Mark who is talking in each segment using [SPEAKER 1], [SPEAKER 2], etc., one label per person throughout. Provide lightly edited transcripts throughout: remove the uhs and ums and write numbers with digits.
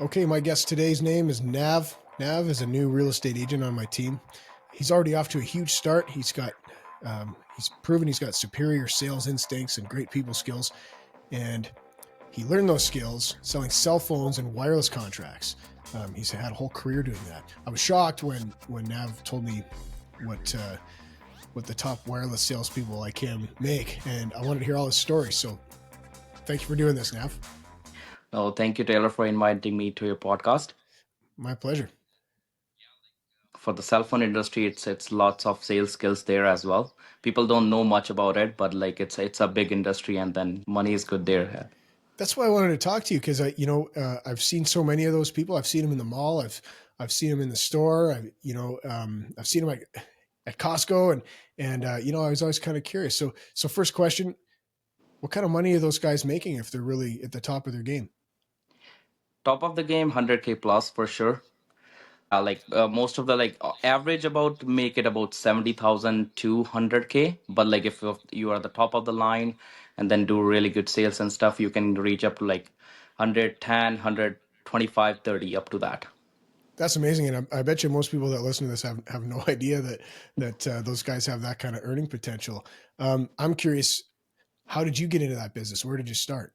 [SPEAKER 1] Okay, my guest today's name is Nav. Nav is a new real estate agent on my team. He's already off to a huge start. He's proven he's got superior sales instincts and great people skills, and he learned those skills selling cell phones and wireless contracts. He's had a whole career doing that. I was shocked when Nav told me what uh, what the top wireless salespeople like him make, and I wanted to hear all his stories. So, thank you for doing this, Nav.
[SPEAKER 2] Oh, thank you, Taylor, for inviting me to your podcast.
[SPEAKER 1] My pleasure.
[SPEAKER 2] For the cell phone industry, it's lots of sales skills there as well. People don't know much about it, but like it's a big industry, and then money is good there.
[SPEAKER 1] That's why I wanted to talk to you because I've seen so many of those people. I've seen them in the mall. I've seen them in the store. I've seen them at Costco, and I was always kind of curious. So first question: what kind of money are those guys making if they're really at the top of their game?
[SPEAKER 2] Top of the game, 100K plus for sure. Most of the average about make it about 70,000 to 100K. But like if you are the top of the line and then do really good sales and stuff, you can reach up to like 110, 125, 30 up to that.
[SPEAKER 1] That's amazing, and I bet you most people that listen to this have no idea that those guys have that kind of earning potential. I'm curious, how did you get into that business? Where did you start?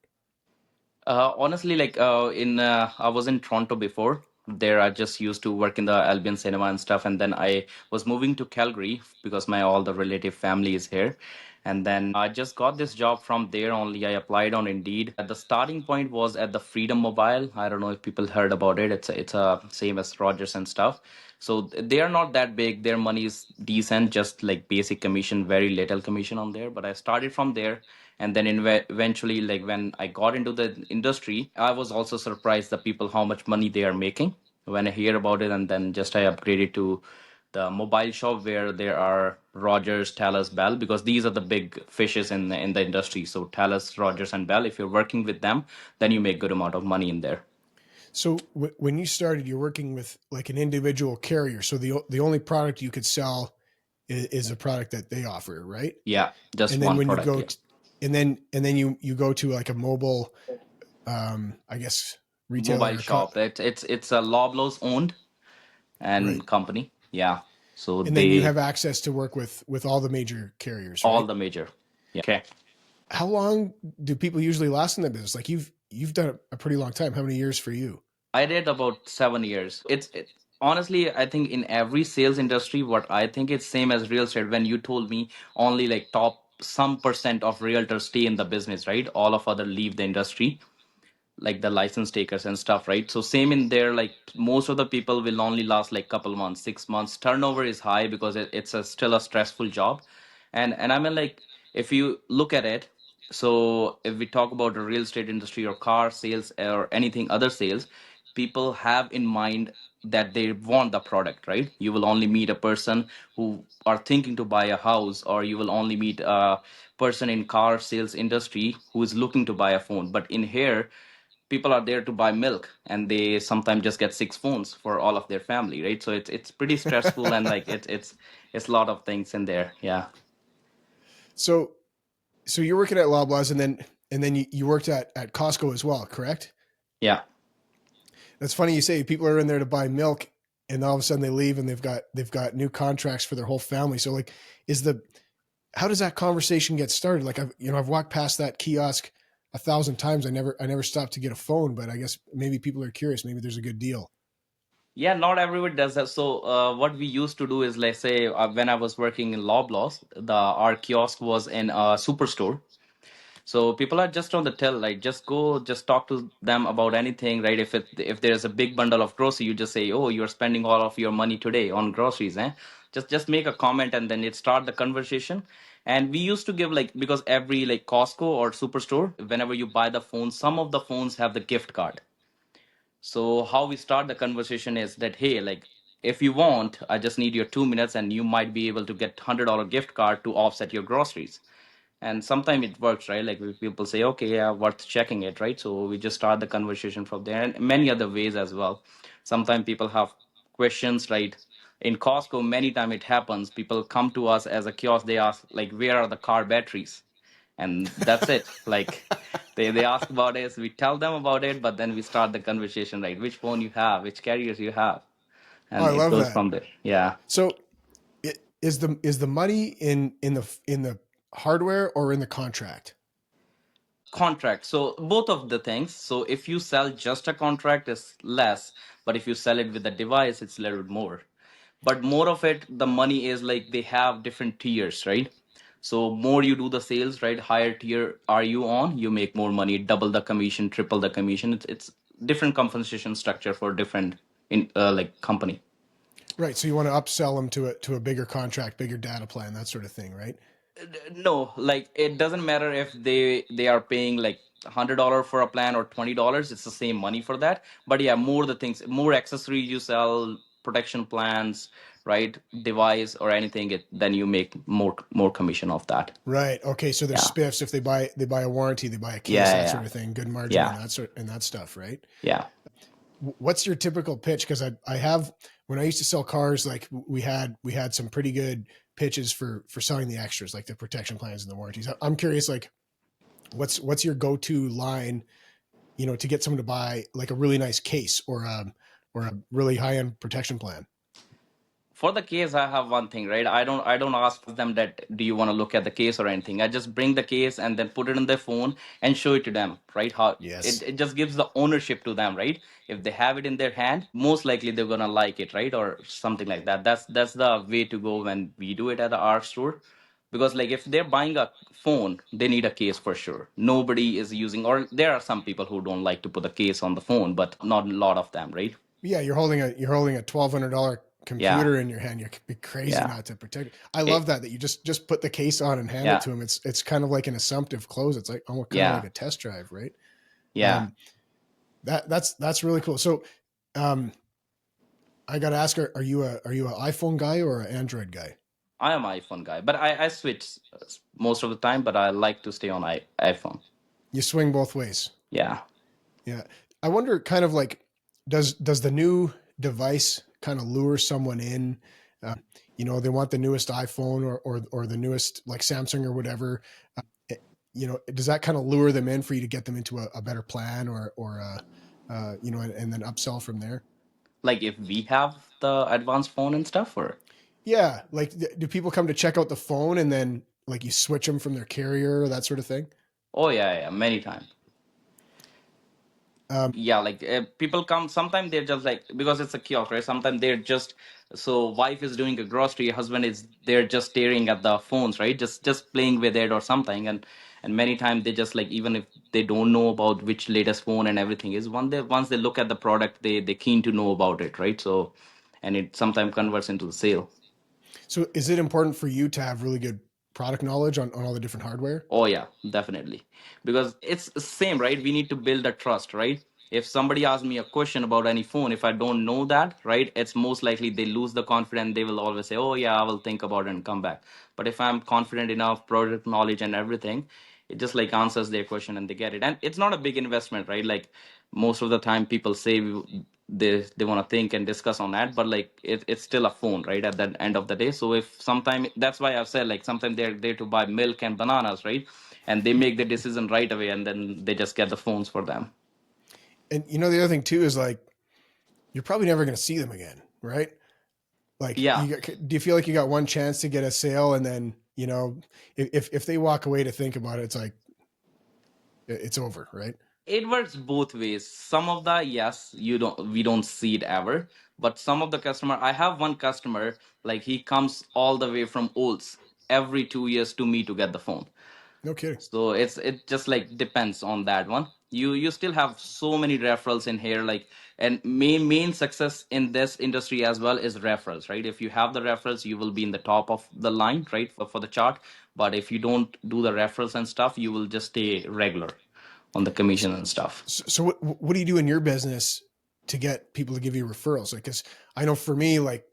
[SPEAKER 2] Honestly, in I was in Toronto before. There, I just used to work in the Albion cinema and stuff, and then I was moving to Calgary because my all the relative family is here. And then I just got this job from there only. I applied on Indeed. The starting point was at the Freedom Mobile. I don't know if people heard about it. It's a same as Rogers and stuff. So they are not that big. Their money is decent, just like basic commission, very little commission on there. But I started from there, and then eventually, like when I got into the industry, I was also surprised the people how much money they are making when I hear about it. And then just I upgraded to the mobile shop where there are Rogers, Telus, Bell, because these are the big fishes in the industry. So Telus, Rogers, and Bell. If you're working with them, then you make good amount of money in there.
[SPEAKER 1] So when you started, you're working with like an individual carrier. So the only product you could sell is a product that they offer, right?
[SPEAKER 2] Yeah, just
[SPEAKER 1] And then
[SPEAKER 2] one
[SPEAKER 1] when you
[SPEAKER 2] product.
[SPEAKER 1] go,
[SPEAKER 2] Yeah,
[SPEAKER 1] and then you go to like a mobile, I guess retailer
[SPEAKER 2] mobile
[SPEAKER 1] or
[SPEAKER 2] shop. It's a Loblaws owned
[SPEAKER 1] right.
[SPEAKER 2] and company. Yeah, so
[SPEAKER 1] And then you
[SPEAKER 2] they
[SPEAKER 1] have access to work with all the major carriers,
[SPEAKER 2] all
[SPEAKER 1] right?
[SPEAKER 2] the major. Yeah. Okay.
[SPEAKER 1] How long do people usually last in that business? Like you've done it a pretty long time. How many years for you?
[SPEAKER 2] I did about 7 years. Honestly, I think in every sales industry, what I think it's same as real estate. When you told me only like top some percent of realtors stay in the business, right? All of other leave the industry, like the license takers and stuff, right? So same in there, like most of the people will only last like couple months, 6 months. Turnover is high because it's still a stressful job, and I mean like if you look at it, so if we talk about the real estate industry or car sales or anything other sales, people have in mind that they want the product, right? You will only meet a person who are thinking to buy a house, or you will only meet a person in car sales industry who is looking to buy a phone. But in here, people are there to buy milk, and they sometimes just get six phones for all of their family, right? So it's pretty stressful, and like it's a lot of things in there. Yeah.
[SPEAKER 1] so so you're working at Loblaws, and then you worked at Costco as well, correct?
[SPEAKER 2] Yeah.
[SPEAKER 1] That's funny you say people are in there to buy milk, and all of a sudden they leave and they've got new contracts for their whole family. So like, is the how does that conversation get started? Like I've walked past that kiosk 1,000 times. I never stopped to get a phone, but I guess maybe people are curious. Maybe there's a good deal.
[SPEAKER 2] Yeah, not everyone does that. So what we used to do is, let's say when I was working in Loblaws, the our kiosk was in a superstore. So people are just on the tell, like just go, just talk to them about anything, right? If there's a big bundle of grocery, you just say, "Oh, you're spending all of your money today on groceries," eh? Just make a comment, and then it start the conversation. And we used to give like, because every like Costco or superstore, whenever you buy the phone, some of the phones have the gift card. So how we start the conversation is that, hey, like if you want, I just need your 2 minutes, and you might be able to get $100 gift card to offset your groceries. And sometimes it works, right? Like people say, okay, yeah, worth checking it, right? So we just start the conversation from there, and many other ways as well. Sometimes people have questions, right? In Costco, many time it happens, people come to us as a kiosk, they ask like, where are the car batteries? and that's it. Like they ask about it, we tell them about it, but then we start the conversation, right? Which phone you have, which carriers you have,
[SPEAKER 1] Oh,
[SPEAKER 2] and
[SPEAKER 1] I
[SPEAKER 2] it
[SPEAKER 1] love
[SPEAKER 2] goes
[SPEAKER 1] that.
[SPEAKER 2] from there. Yeah.
[SPEAKER 1] So is the money in the hardware or in the contract?
[SPEAKER 2] Contract. So both of the things. So if you sell just a contract, it's less, but if you sell it with a device, it's a little bit more. But more of it, the money is like they have different tiers, right? So more you do the sales, right? Higher tier are you on, you make more money, double the commission, triple the commission. It's different compensation structure for different in like company.
[SPEAKER 1] Right. So you want to upsell them to a bigger contract, bigger data plan, that sort of thing, right?
[SPEAKER 2] No, like it doesn't matter if they are paying like $100 for a plan or $20. It's the same money for that. But yeah, more the things, more accessories you sell, protection plans, right? Device or anything, then you make more commission off that.
[SPEAKER 1] Right. Okay. So there's
[SPEAKER 2] Yeah,
[SPEAKER 1] spiffs if they buy a warranty, they buy a case,
[SPEAKER 2] yeah,
[SPEAKER 1] that
[SPEAKER 2] yeah,
[SPEAKER 1] sort of thing. Good margin on
[SPEAKER 2] yeah,
[SPEAKER 1] that stuff, right?
[SPEAKER 2] yeah.
[SPEAKER 1] What's your typical pitch? Because I have when I used to sell cars, like we had some pretty good pitches for selling the extras, like the protection plans and the warranties. I'm curious, like what's your go to line, to get someone to buy like a really nice case or a really high end protection plan.
[SPEAKER 2] For the case, I have one thing, right? I don't ask them that do you want to look at the case or anything. I just bring the case and then put it in their phone and show it to them, right? How it,
[SPEAKER 1] Yes.
[SPEAKER 2] it just gives the ownership to them, right? If they have it in their hand, most likely they're gonna like it, right? Or something like that. That's the way to go when we do it at our store. Because like if they're buying a phone, they need a case for sure. Nobody is using, or there are some people who don't like to put the case on the phone, but not a lot of them, right?
[SPEAKER 1] Yeah, you're holding a $1,200
[SPEAKER 2] Yeah,
[SPEAKER 1] computer in your hand. You'd be crazy
[SPEAKER 2] yeah.
[SPEAKER 1] not to protect it. I love
[SPEAKER 2] It,
[SPEAKER 1] that you just put the case on and hand it
[SPEAKER 2] yeah,
[SPEAKER 1] to him. It's kind of like an assumptive close. It's like almost kind of like
[SPEAKER 2] yeah,
[SPEAKER 1] a test drive, right?
[SPEAKER 2] yeah.
[SPEAKER 1] Um, that's really cool. So, um, I got to ask, are you an iPhone guy or an Android guy?
[SPEAKER 2] I am iPhone guy, but I switch most of the time, but I like to stay on iPhone.
[SPEAKER 1] You swing both ways.
[SPEAKER 2] Yeah.
[SPEAKER 1] Yeah. I wonder, kind of like, does the new device kind of lure someone in? They want the newest iPhone or the newest like Samsung or whatever. Uh, does that kind of lure them in for you to get them into a better plan and then upsell from there?
[SPEAKER 2] Like if we have the advanced phone and stuff, or
[SPEAKER 1] Yeah. Like, do people come to check out the phone and then like you switch them from their carrier, that sort of thing?
[SPEAKER 2] oh yeah, yeah, many times.
[SPEAKER 1] Um,
[SPEAKER 2] Yeah, like people come sometimes they're just like because it's a kiosk, right? Sometimes they're just so wife is doing a grocery, husband is they're just staring at the phones, right? Just playing with it or something, and many times they just like even if they don't know about which latest phone and everything is once they look at the product, they keen to know about it, right? So and it sometimes converts into the sale.
[SPEAKER 1] so is it important for you to have really good product knowledge on all the different hardware?
[SPEAKER 2] Oh yeah, definitely. Because it's the same, right? We need to build a trust, right? If somebody asks me a question about any phone, if I don't know that, right, it's most likely they lose the confidence. They will always say, "Oh yeah, I will think about it and come back." But if I'm confident enough, product knowledge and everything, it just like answers their question and they get it. And it's not a big investment, right? Like most of the time, people say they want to think and discuss on that, but like it's still a phone, right? At the end of the day. So if sometime that's why I've said like sometimes they're there to buy milk and bananas, right? And they make the decision right away, and then they just get the phones for them.
[SPEAKER 1] And the other thing too is like you're probably never going to see them again, right? Like
[SPEAKER 2] Yeah,
[SPEAKER 1] do you feel like you got one chance to get a sale and then if they walk away to think about it, it's like it's over, right?
[SPEAKER 2] it works both ways. Some of the yes, we don't see it ever, but some of the customer, I have one customer like he comes all the way from Olds every 2 years to me to get the phone.
[SPEAKER 1] No kidding.
[SPEAKER 2] So it just like depends on that one. You still have so many referrals in here, like and main success in this industry as well is referrals, right? If you have the referrals, you will be in the top of the line, right, for the chart. But if you don't do the referrals and stuff, you will just stay regular on the
[SPEAKER 1] So,
[SPEAKER 2] commission and stuff.
[SPEAKER 1] so what do you do in your business to get people to give you referrals? Like, because I know for me, like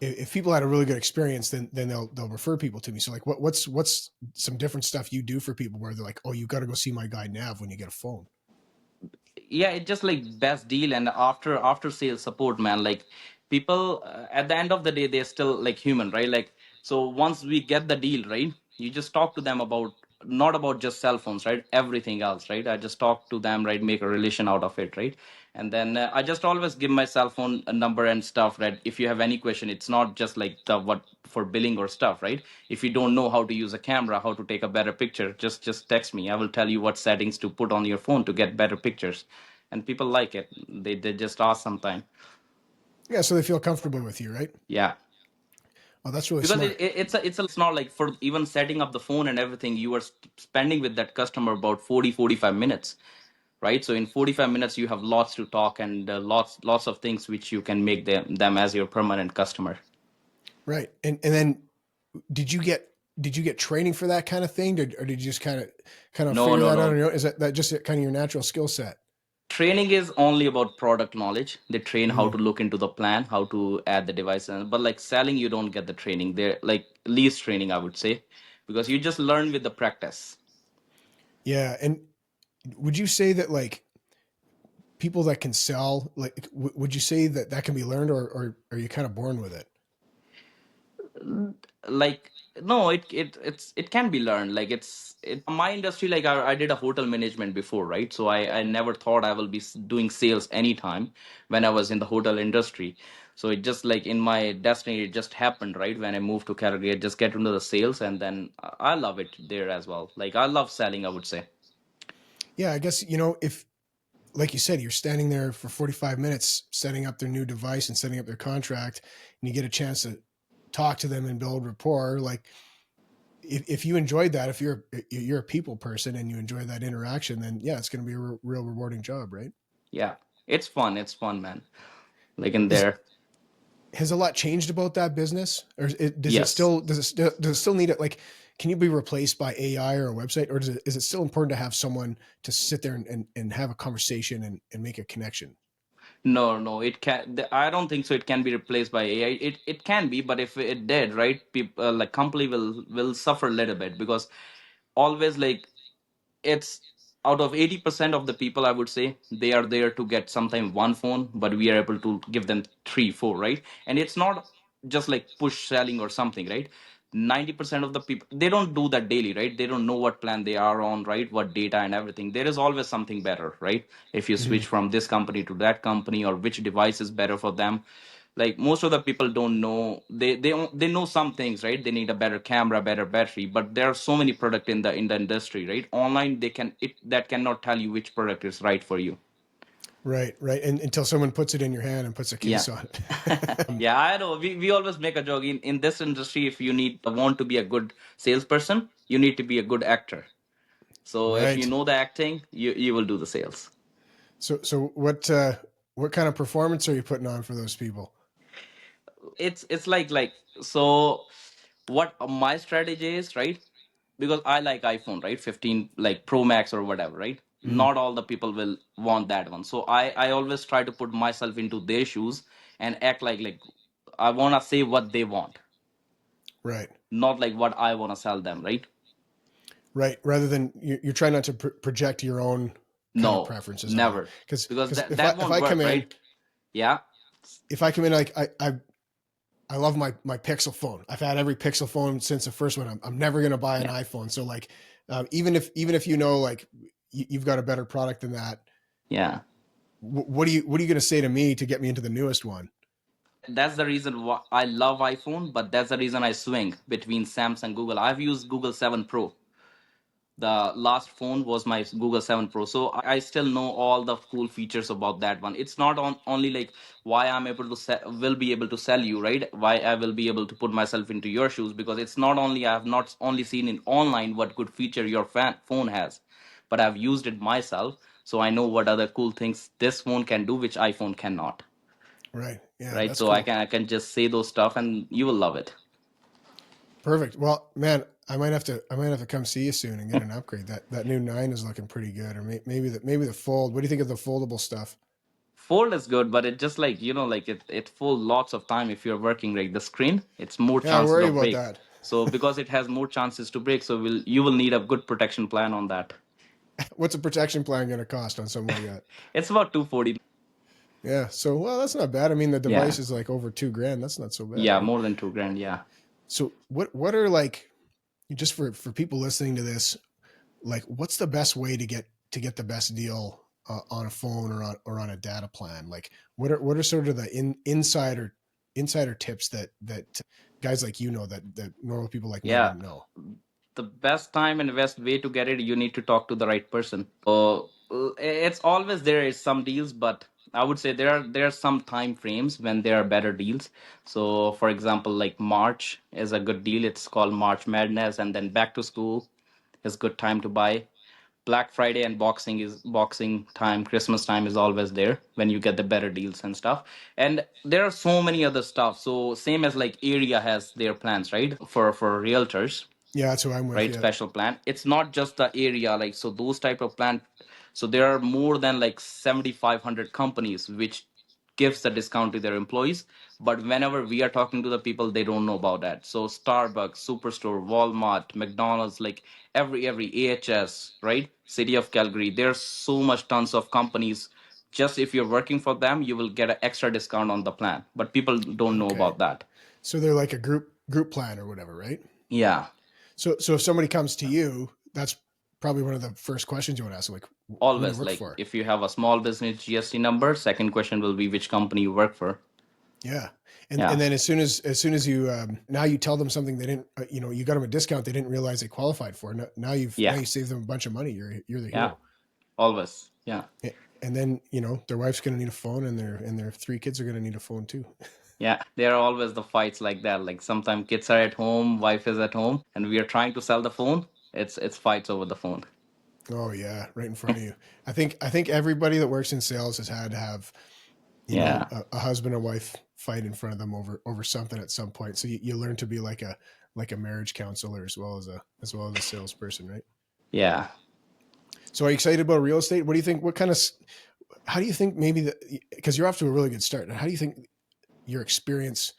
[SPEAKER 1] if people had a really good experience, then they'll refer people to me. So like, what's some different stuff you do for people where they're like, oh, you got to go see my guy Nav when you get a phone.
[SPEAKER 2] Yeah, it's just like best deal and after sales support, man. Like people at the end of the day, they're still like human, right? Like so once we get the deal, right, you just talk to them about not about just cell phones, right? Everything else, right? I just talk to them, right? Make a relation out of it, right? And then I just always give my cell phone number and stuff, right? If you have any question, it's not just like the what for billing or stuff, right? If you don't know how to use a camera, how to take a better picture, just text me. I will tell you what settings to put on your phone to get better pictures. And people like it. They just ask sometime.
[SPEAKER 1] Yeah, so they feel comfortable with you, right?
[SPEAKER 2] Yeah.
[SPEAKER 1] Oh, that's really
[SPEAKER 2] Because
[SPEAKER 1] smart.
[SPEAKER 2] it's not like for even setting up the phone and everything, you are spending with that customer about 40 45 minutes, right? So in 45 minutes you have lots to talk, and lots of things which you can make them as your permanent customer.
[SPEAKER 1] Right. And then did you get did you get training for that kind of thing, or did you just kind of
[SPEAKER 2] No,
[SPEAKER 1] figure
[SPEAKER 2] no,
[SPEAKER 1] that out on
[SPEAKER 2] no.
[SPEAKER 1] your own? Is that just kind of your natural skill set?
[SPEAKER 2] Training is only about product knowledge. They train how
[SPEAKER 1] Mm.
[SPEAKER 2] to look into the plan, how to add the device, but like selling, you don't get the training. They're like least training, I would say, because you just learn with the practice.
[SPEAKER 1] Yeah, and would you say that like people that can sell, like would you say that that can be learned, or are you kind of born with it?
[SPEAKER 2] Like no, it can be learned. Like it my industry, like I did a hotel management before, right? So I never thought I will be doing sales anytime when I was in the hotel industry. So it just like in my destiny, it just happened, right? When I moved to Calgary, I just get into the sales, and then I love it there as well. Like I love selling, I would say.
[SPEAKER 1] Yeah, I guess if like you said, you're standing there for 45 minutes setting up their new device and setting up their contract, and you get a chance to talk to them and build rapport. Like if you enjoyed that, if you're a people person and you enjoy that interaction, then yeah, it's going to be a real rewarding job, right?
[SPEAKER 2] Yeah, it's fun, man. Like in
[SPEAKER 1] Is
[SPEAKER 2] there.
[SPEAKER 1] Has a lot changed about that business, or
[SPEAKER 2] Yes.
[SPEAKER 1] does it still need it? Like, can you be replaced by AI or a website, or is it still important to have someone to sit there and have a conversation and make a connection?
[SPEAKER 2] No, no, it can. I don't think so. It can be replaced by AI. It can be, but if it did, right, people like company will suffer a little bit, because always like it's out of 80% of the people, I would say, they are there to get sometime one phone, but we are able to give them three, four, right? And it's not just like push selling or something, right? 90% of the people, they don't do that daily, right? They don't know what plan they are on, right? What data and everything. There is always something better, right? If you
[SPEAKER 1] Mm-hmm.
[SPEAKER 2] switch from this company to that company, or which device is better for them. Like most of the people don't know, they know some things, right? They need a better camera, better battery, but there are so many product in the industry, right? Online, they can it that cannot tell you which product is right for you.
[SPEAKER 1] Right, right, and until someone puts it in your hand and puts a
[SPEAKER 2] Yeah.
[SPEAKER 1] case on it.
[SPEAKER 2] Yeah, I know, we always make a joke in this industry. If you need want to be a good salesperson, you need to be a good actor. So if you
[SPEAKER 1] Right.
[SPEAKER 2] know the acting, you will do the sales.
[SPEAKER 1] So what kind of performance are you putting on for those people?
[SPEAKER 2] It's like so what my strategy is, right? Because I like iPhone, right? 15 like Pro Max or whatever, right?
[SPEAKER 1] Mm-hmm.
[SPEAKER 2] Not all the people will want that one. So I always try to put myself into their shoes and act like I want to say what they want,
[SPEAKER 1] Right.
[SPEAKER 2] not like what I want to sell them, right?
[SPEAKER 1] Right. Rather than you're trying not to project your own kind of
[SPEAKER 2] No,
[SPEAKER 1] preferences on them,
[SPEAKER 2] never. Because
[SPEAKER 1] because
[SPEAKER 2] that
[SPEAKER 1] if
[SPEAKER 2] won't
[SPEAKER 1] I come
[SPEAKER 2] work,
[SPEAKER 1] in
[SPEAKER 2] right? Yeah.
[SPEAKER 1] like I love my Pixel phone. I've had every Pixel phone since the first one. I'm never going to buy an
[SPEAKER 2] Yeah.
[SPEAKER 1] iPhone. So like, even if like you've got a better product than that,
[SPEAKER 2] Yeah.
[SPEAKER 1] what are you going to say to me to get me into the newest one?
[SPEAKER 2] That's the reason why I love iPhone, but that's the reason I swing between Samsung, Google. I've used Google 7 Pro. The last phone was my Google 7 Pro, so I still know all the cool features about that one. It's not only like why I'm able to will be able to sell you, right? Why I will be able to put myself into your shoes, because it's not only I have not only seen in online what good feature your phone has, but I've used it myself, so I know what other cool things this phone can do which iPhone cannot,
[SPEAKER 1] Right. Yeah,
[SPEAKER 2] right?
[SPEAKER 1] that's
[SPEAKER 2] So I
[SPEAKER 1] cool.
[SPEAKER 2] can I can just say those stuff and you will love it.
[SPEAKER 1] Perfect. Well, man, I might have to come see you soon and get an upgrade. That new 9 is looking pretty good, or maybe the fold. What do you think of the foldable stuff?
[SPEAKER 2] Fold is good, but it just like like it fold lots of time. If you're working like the screen, it's more
[SPEAKER 1] Yeah, I
[SPEAKER 2] chances
[SPEAKER 1] worry
[SPEAKER 2] of
[SPEAKER 1] about
[SPEAKER 2] break.
[SPEAKER 1] that.
[SPEAKER 2] So because it has more chances to break, so you will need a good protection plan on that.
[SPEAKER 1] What's a protection plan going to cost on something like that?
[SPEAKER 2] It's about 240.
[SPEAKER 1] Yeah. So, well, that's not bad. I mean, the
[SPEAKER 2] Yeah.
[SPEAKER 1] device is like over 2 grand. That's not so bad,
[SPEAKER 2] Yeah,
[SPEAKER 1] right?
[SPEAKER 2] more than 2 grand. Yeah.
[SPEAKER 1] So, what are like just for people listening to this? like what's the best way to get the best deal on a phone or on a data plan? Like what are sort of the insider tips that guys like you know that normal people like me
[SPEAKER 2] Yeah,
[SPEAKER 1] wouldn't know?
[SPEAKER 2] the best time and best way to get it, you need to talk to the right person. So it's always there is some deals, but I would say there are some time frames when there are better deals. So for example, like March is a good deal. It's called March Madness, and then back to school is good time to buy. Black Friday and boxing time, Christmas time is always there when you get the better deals and stuff. And there are so many other stuff. So same as like area has their plans, right? For realtors,
[SPEAKER 1] Yeah, that's who I'm with.
[SPEAKER 2] right?
[SPEAKER 1] Yeah.
[SPEAKER 2] Special plan. It's not just the area, like so those type of plan. So there are more than like 7,500 companies which gives the discount to their employees. But whenever we are talking to the people, they don't know about that. So Starbucks, Superstore, Walmart, McDonald's, like every AHS, right? City of Calgary. There's so much tons of companies. Just if you're working for them, you will get an extra discount on the plan. But people don't know
[SPEAKER 1] Okay.
[SPEAKER 2] about that.
[SPEAKER 1] So they're like a group plan or whatever, right?
[SPEAKER 2] Yeah.
[SPEAKER 1] So if somebody comes to you, that's probably one of the first questions you want to ask, like, who do you
[SPEAKER 2] Always,
[SPEAKER 1] work
[SPEAKER 2] like
[SPEAKER 1] for?
[SPEAKER 2] if you have a small business GST number, second question will be which company you work for.
[SPEAKER 1] Yeah, and
[SPEAKER 2] Yeah.
[SPEAKER 1] then as soon as you now you tell them something they didn't, you got them a discount they didn't realize they qualified for. Now
[SPEAKER 2] Yeah.
[SPEAKER 1] you save them a bunch of money. You're the
[SPEAKER 2] Yeah.
[SPEAKER 1] hero.
[SPEAKER 2] Always. Yeah.
[SPEAKER 1] And then their wife's going to need a phone, and their three kids are going to need a phone too.
[SPEAKER 2] Yeah. There are always the fights like that. Like sometimes kids are at home, wife is at home, and we are trying to sell the phone. It's fights over the phone.
[SPEAKER 1] Oh yeah, right in front of you. I think everybody that works in sales has had to have
[SPEAKER 2] Yeah.
[SPEAKER 1] a husband and wife fight in front of them over something at some point. So you learn to be like a marriage counselor as well as a salesperson, right?
[SPEAKER 2] Yeah.
[SPEAKER 1] So are you excited about real estate? What do you think? What kind of how do you think maybe that because you're off to a really good start? How do you think your experience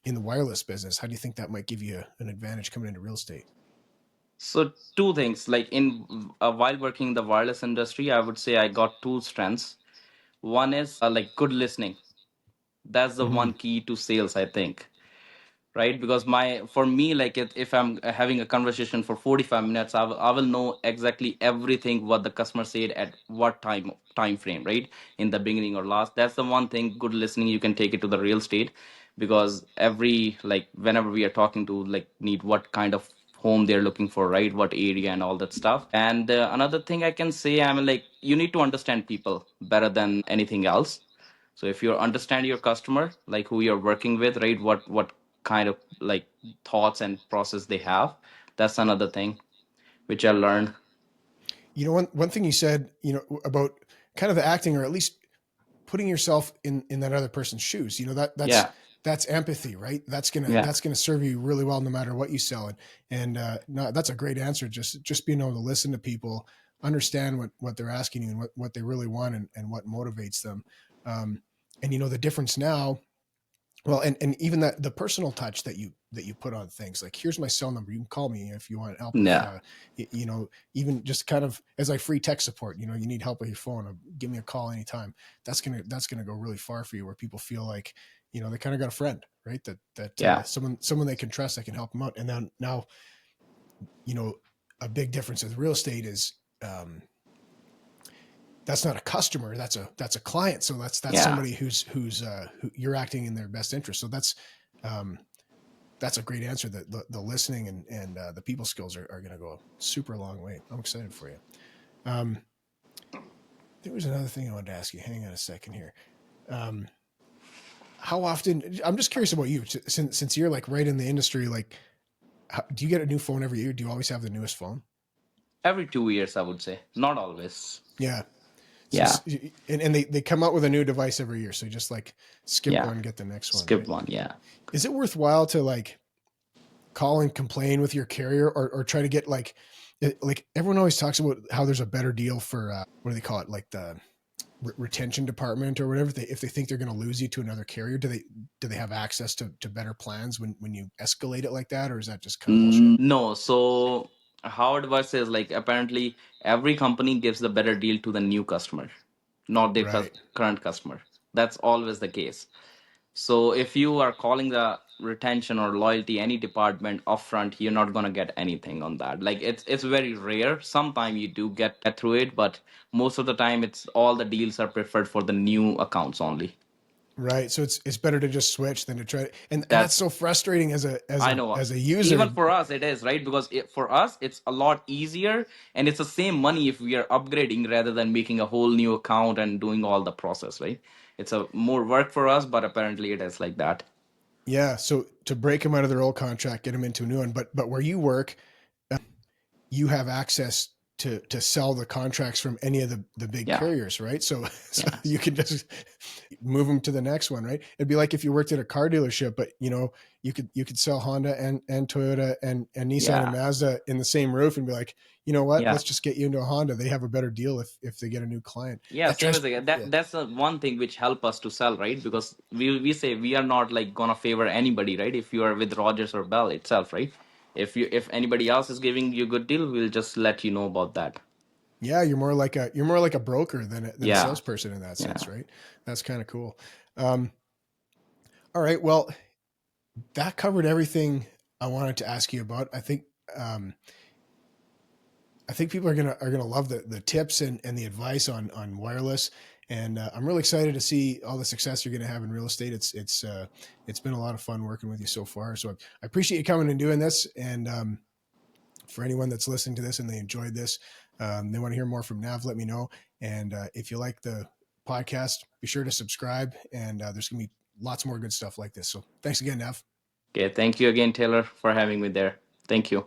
[SPEAKER 1] in the wireless business? How do you think that might give you an advantage coming into real estate?
[SPEAKER 2] So two things, like in while working in the wireless industry, I would say I got two strengths. One is like good listening. That's the
[SPEAKER 1] Mm-hmm.
[SPEAKER 2] one key to sales, I think, right? Because my for me, like if I'm having a conversation for 45 minutes, I will know exactly everything what the customer said at what time frame, right? In the beginning or last. That's the one thing, good listening, you can take it to the real estate. Because every, like whenever we are talking to, like, need what kind of home they're looking for, right? What area and all that stuff. And another thing I can say, I mean, like, you need to understand people better than anything else. So if you understand your customer, like who you're working with, right? What kind of like thoughts and process they have. That's another thing which I learned.
[SPEAKER 1] One thing you said, about kind of acting or at least putting yourself in that other person's shoes.
[SPEAKER 2] Yeah.
[SPEAKER 1] That's empathy, right?
[SPEAKER 2] Yeah.
[SPEAKER 1] That's gonna serve you really well no matter what you sell. And no, that's a great answer. Just being able to listen to people, understand what they're asking you and what they really want and what motivates them. Um, and the difference now. Well, and even that the personal touch that you put on things, like here's my cell number, you can call me if you want help with
[SPEAKER 2] Yeah.
[SPEAKER 1] even just kind of as like free tech support, you need help with your phone, give me a call anytime. That's gonna go really far for you, where people feel like they kind of got a friend, right? That
[SPEAKER 2] Yeah.
[SPEAKER 1] someone they can trust that can help them out. And then now you know a big difference with real estate is um, that's not a customer, that's a client. So that's
[SPEAKER 2] Yeah.
[SPEAKER 1] somebody who you're acting in their best interest. So um, that's a great answer. The listening and the people skills are going to go a super long way. I'm excited for you. um, there was another thing I wanted to ask you. Hang on a second here. um, how often, I'm just curious about you, since you're like right in the industry, like do you get a new phone every year? Do you always have the newest phone?
[SPEAKER 2] Every 2 years, I would say. Not always.
[SPEAKER 1] Yeah. So
[SPEAKER 2] Yeah.
[SPEAKER 1] and they come out with a new device every year, so you just like skip
[SPEAKER 2] Yeah.
[SPEAKER 1] one, get the next one,
[SPEAKER 2] Skip
[SPEAKER 1] right?
[SPEAKER 2] one. Yeah.
[SPEAKER 1] Is it worthwhile to like call and complain with your carrier, or try to get like everyone always talks about how there's a better deal for what do they call it, like the retention department or whatever. If they think they're going to lose you to another carrier, do they have access to better plans when you escalate it like that, or is that just kind of bullshit?
[SPEAKER 2] No. So how it works is, like, apparently every company gives the better deal to the new customer, not their
[SPEAKER 1] Right.
[SPEAKER 2] current customer. That's always the case. So if you are calling the retention or loyalty, any department upfront, you're not gonna get anything on that. Like it's very rare. Sometime you do get through it, but most of the time, it's all the deals are preferred for the new accounts only.
[SPEAKER 1] Right. So it's better to just switch than to try, and that's
[SPEAKER 2] That's
[SPEAKER 1] so frustrating as
[SPEAKER 2] I know.
[SPEAKER 1] a
[SPEAKER 2] Even
[SPEAKER 1] user.
[SPEAKER 2] for us, it is right because for us, it's a lot easier, and it's the same money if we are upgrading rather than making a whole new account and doing all the process. Right? It's a more work for us, but apparently it is like that.
[SPEAKER 1] Yeah. So to break them out of their old contract, get them into a new one. But where you work, you have access to sell the contracts from any of the big
[SPEAKER 2] Yeah.
[SPEAKER 1] carriers, right? So so
[SPEAKER 2] Yes.
[SPEAKER 1] you can just move them to the next one, right? It'd be like if you worked at a car dealership, but you could sell Honda and Toyota and Nissan and
[SPEAKER 2] Yeah.
[SPEAKER 1] Mazda in the same roof and be like, you know what?
[SPEAKER 2] Yeah.
[SPEAKER 1] Let's just get you into a Honda. They have a better deal if they get a new client.
[SPEAKER 2] Yeah,
[SPEAKER 1] That
[SPEAKER 2] same
[SPEAKER 1] drives
[SPEAKER 2] as again.
[SPEAKER 1] yeah.
[SPEAKER 2] That's the one thing which help us to sell, right? Because we say we are not like gonna favor anybody, right? If you are with Rogers or Bell itself, right? If anybody else is giving you a good deal, we'll just let you know about that.
[SPEAKER 1] Yeah, you're more like a broker than a
[SPEAKER 2] Yeah,
[SPEAKER 1] salesperson in that
[SPEAKER 2] yeah.
[SPEAKER 1] sense, right? That's kind of cool. Um, all right, well, that covered everything I wanted to ask you about. Um, I think people are gonna love the tips and the advice on wireless, and I'm really excited to see all the success you're gonna have in real estate. It's been a lot of fun working with you so far. So I appreciate you coming and doing this. And for anyone that's listening to this and they enjoyed this, they want to hear more from Nav, let me know. And if you like the podcast, be sure to subscribe. And there's gonna be lots more good stuff like this. So thanks again, Nav.
[SPEAKER 2] Okay, thank you again, Taylor, for having me there. Thank you.